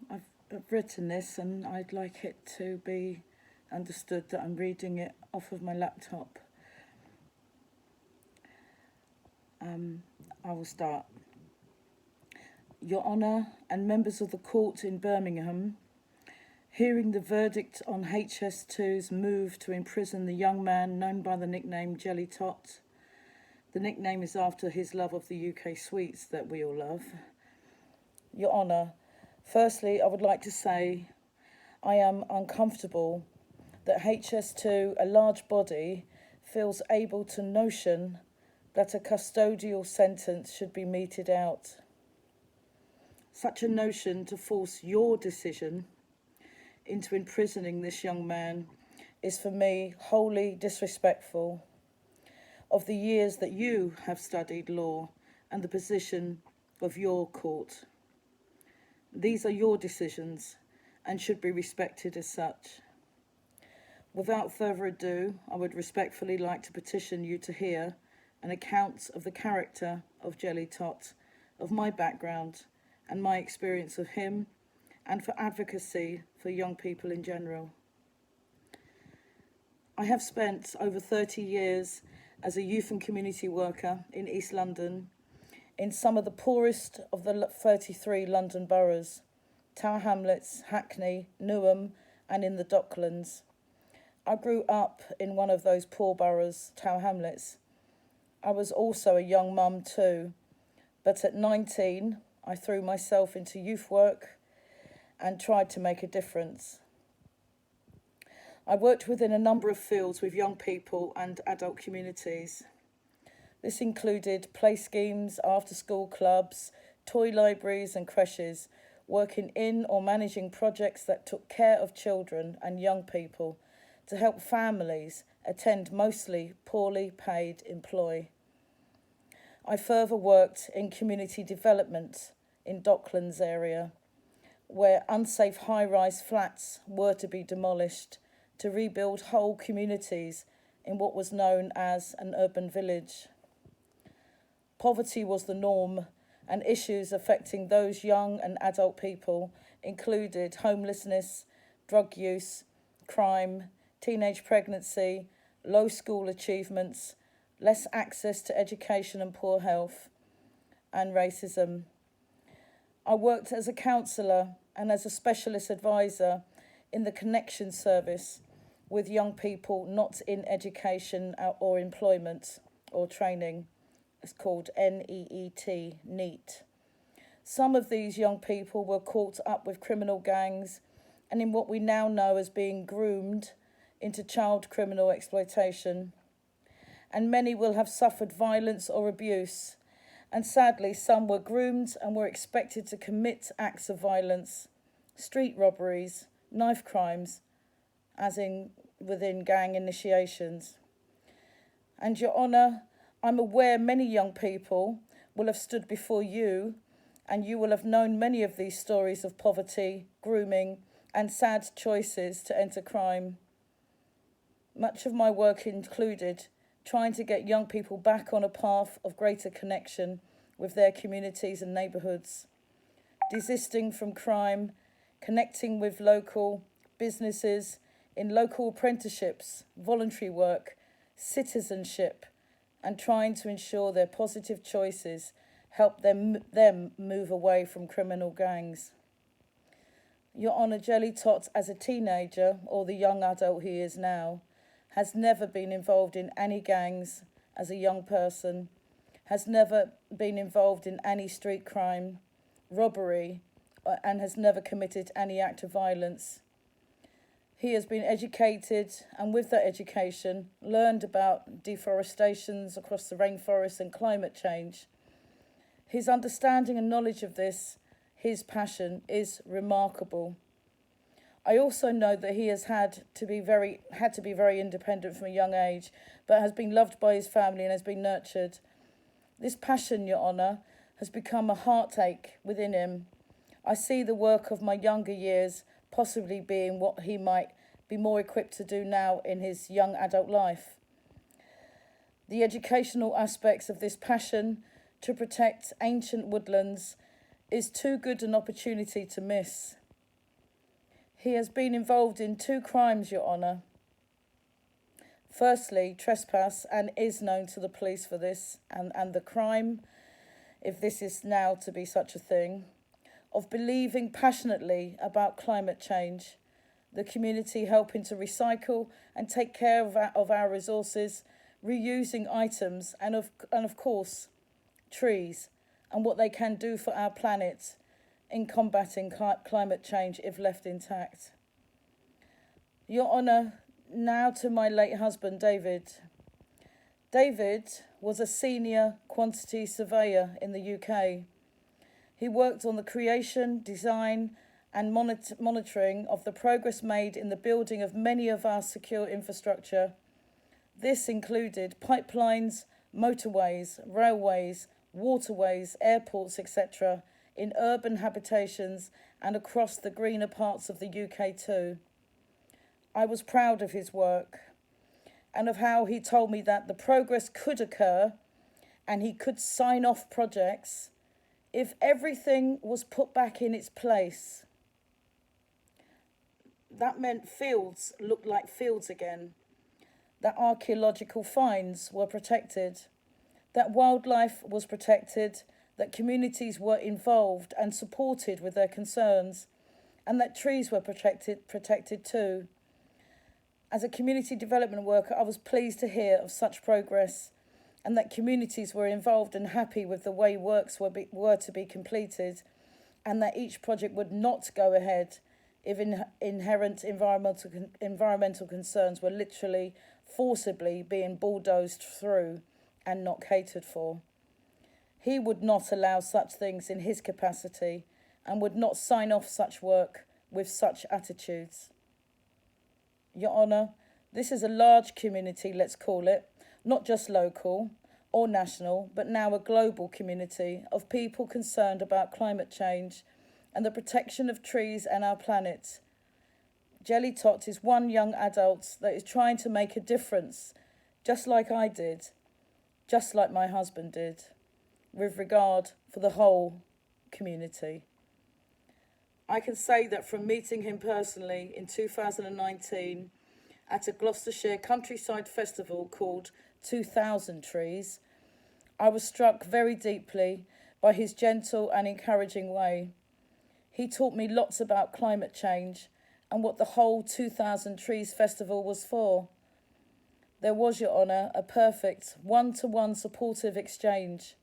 I've written this and I'd like it to be understood that I'm reading it off of my laptop. I will start. Your Honour and members of the court in Birmingham, hearing the verdict on HS2's move to imprison the young man known by the nickname Jellytot. The nickname is after his love of the UK sweets that we all love. Your Honour, firstly, I would like to say I am uncomfortable that HS2, a large body, feels able to notion that a custodial sentence should be meted out. Such a notion to force your decision into imprisoning this young man is for me wholly disrespectful of the years that you have studied law and the position of your court. These are your decisions and should be respected as such. Without further ado, I would respectfully like to petition you to hear an account of the character of Jellytot, of my background and my experience of him, and for advocacy for young people in general. I have spent over 30 years as a youth and community worker in East London, in some of the poorest of the 33 London boroughs, Tower Hamlets, Hackney, Newham, and in the Docklands. I grew up in one of those poor boroughs, Tower Hamlets. I was also a young mum too, but at 19, I threw myself into youth work and tried to make a difference. I worked within a number of fields with young people and adult communities. This included play schemes, after-school clubs, toy libraries and creches, working in or managing projects that took care of children and young people to help families attend mostly poorly paid employ. I further worked in community development in Docklands area, where unsafe high-rise flats were to be demolished to rebuild whole communities in what was known as an urban village. Poverty was the norm, and issues affecting those young and adult people included homelessness, drug use, crime, teenage pregnancy, low school achievements, less access to education and poor health, and racism. I worked as a counsellor and as a specialist advisor in the connection service with young people not in education or employment or training. It's called NEET. Some of these young people were caught up with criminal gangs and in what we now know as being groomed into child criminal exploitation. And many will have suffered violence or abuse. And sadly, some were groomed and were expected to commit acts of violence, street robberies, knife crimes, as in within gang initiations. And Your Honour, I'm aware many young people will have stood before you and you will have known many of these stories of poverty, grooming and sad choices to enter crime. Much of my work included trying to get young people back on a path of greater connection with their communities and neighbourhoods, desisting from crime, connecting with local businesses, in local apprenticeships, voluntary work, citizenship, and trying to ensure their positive choices help them move away from criminal gangs. Your Honour, Jellytot, as a teenager, or the young adult he is now, has never been involved in any gangs as a young person, has never been involved in any street crime, robbery, and has never committed any act of violence. He has been educated, and with that education, learned about deforestations across the rainforest and climate change. His understanding and knowledge of this, his passion, is remarkable. I also know that he has had to be very independent from a young age, but has been loved by his family and has been nurtured. This passion, Your Honour, has become a heartache within him. I see the work of my younger years possibly being what he might be more equipped to do now in his young adult life. The educational aspects of this passion to protect ancient woodlands is too good an opportunity to miss. He has been involved in 2 crimes, Your Honour. Firstly, trespass, and is known to the police for this, and the crime, if this is now to be such a thing, of believing passionately about climate change, the community helping to recycle and take care of our resources, reusing items, and of course, trees, and what they can do for our planet in combating climate change if left intact. Your Honour, now to my late husband, David. David was a senior quantity surveyor in the UK. He worked on the creation, design, and monitoring of the progress made in the building of many of our secure infrastructure. This included pipelines, motorways, railways, waterways, airports, etc., in urban habitations and across the greener parts of the UK too. I was proud of his work and of how he told me that the progress could occur and he could sign off projects if everything was put back in its place. That meant fields looked like fields again, that archaeological finds were protected, that wildlife was protected, that communities were involved and supported with their concerns, and that trees were protected too. As a community development worker, I was pleased to hear of such progress and that communities were involved and happy with the way works were to be completed, and that each project would not go ahead if inherent environmental concerns were literally forcibly being bulldozed through and not catered for. He would not allow such things in his capacity and would not sign off such work with such attitudes. Your Honour, this is a large community, let's call it, not just local or national, but now a global community of people concerned about climate change and the protection of trees and our planet. Jellytot is one young adult that is trying to make a difference, just like I did, just like my husband did, with regard for the whole community. I can say that from meeting him personally in 2019 at a Gloucestershire countryside festival called 2000 Trees, I was struck very deeply by his gentle and encouraging way. He taught me lots about climate change and what the whole 2000 Trees festival was for. There was, Your Honour, a perfect one-to-one supportive exchange,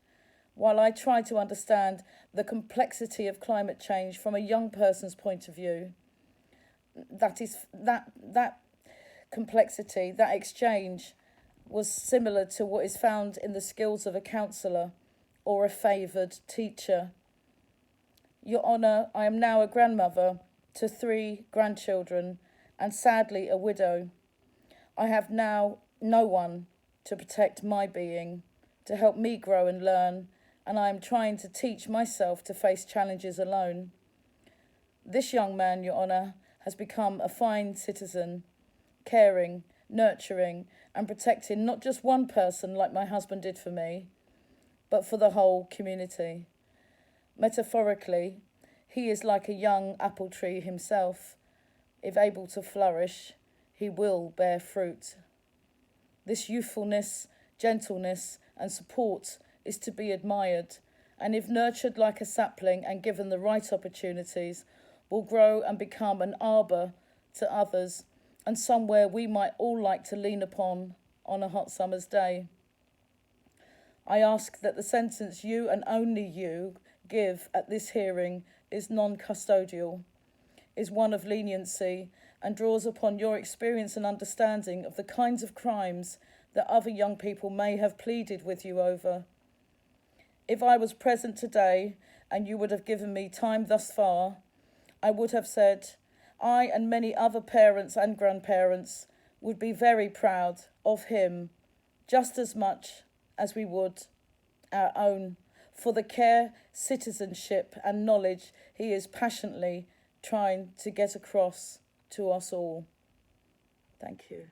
while I tried to understand the complexity of climate change from a young person's point of view. That complexity, that exchange, was similar to what is found in the skills of a counsellor or a favoured teacher. Your Honour, I am now a grandmother to 3 grandchildren and sadly a widow. I have now no one to protect my being, to help me grow and learn, and I am trying to teach myself to face challenges alone. This young man, Your Honour, has become a fine citizen, caring, nurturing and protecting not just one person like my husband did for me, but for the whole community. Metaphorically, he is like a young apple tree himself. If able to flourish, he will bear fruit. This youthfulness, gentleness and support is to be admired, and if nurtured like a sapling and given the right opportunities, will grow and become an arbour to others and somewhere we might all like to lean upon on a hot summer's day. I ask that the sentence you and only you give at this hearing is non-custodial, is one of leniency, and draws upon your experience and understanding of the kinds of crimes that other young people may have pleaded with you over. If I was present today and you would have given me time thus far, I would have said, I and many other parents and grandparents would be very proud of him just as much as we would our own for the care, citizenship and knowledge he is passionately trying to get across to us all. Thank you.